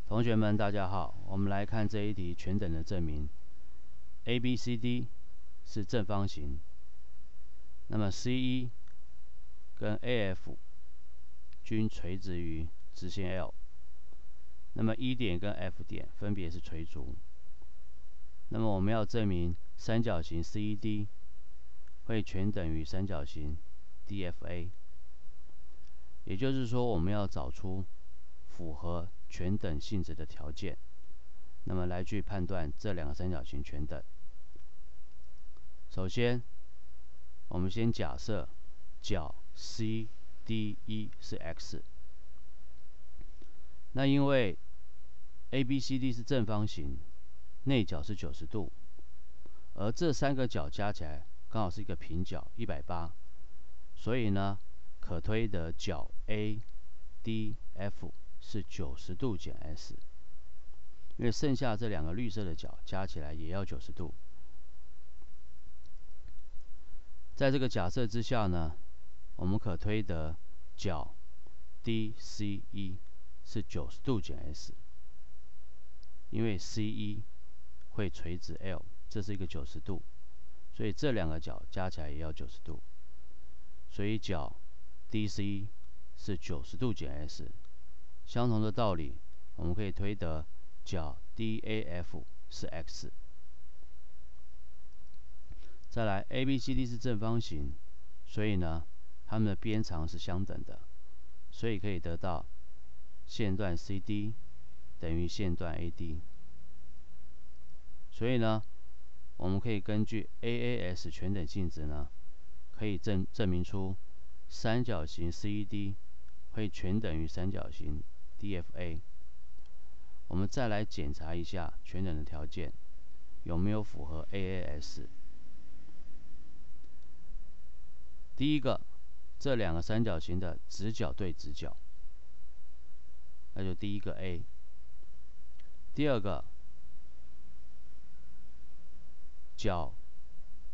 同学们，大家好，我们来看这一题全等的证明。ABCD 是正方形，那么 CE 跟 AF 均垂直于直线 L， 那么 E 点跟 F 点分别是垂足。那么我们要证明三角形 CED 会全等于三角形 DFA， 也就是说，我们要找出符合全等性质的条件，那么来去判断这两个三角形全等。首先，我们先假设角 CDE 是 x， 那因为 ABCD 是正方形，内角是90度，而这三个角加起来刚好是一个平角180，所以呢，可推的角 ADF 是90度减 s， 因为剩下这两个绿色的角加起来也要90度。在这个假设之下呢，我们可推得角 DCE 是90度减 s， 因为 CE 会垂直 L， 这是一个90度，所以这两个角加起来也要90度，所以角 DCE 是90度减 s。相同的道理，我们可以推得角 DAF 是 x。再来 ，ABCD 是正方形，所以呢，它们的边长是相等的，所以可以得到线段 CD 等于线段 AD。所以呢，我们可以根据 AAS 全等性质呢，可以证明出三角形 CED 会全等于三角形 DFA。我们再来检查一下全等的条件有没有符合 AAS。第一个，这两个三角形的直角对直角，那就第一个 A。第二个，角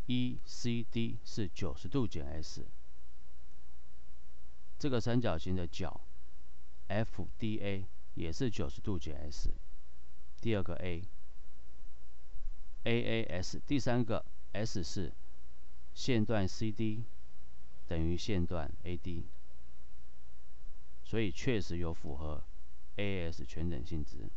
ECD 是90度减 s， 这个三角形的角 FDA 也是90度减 s， 第二个 A。AAS 第三个 S 是线段 CD 等于线段 AD， 所以确实有符合 AAS 全等性质。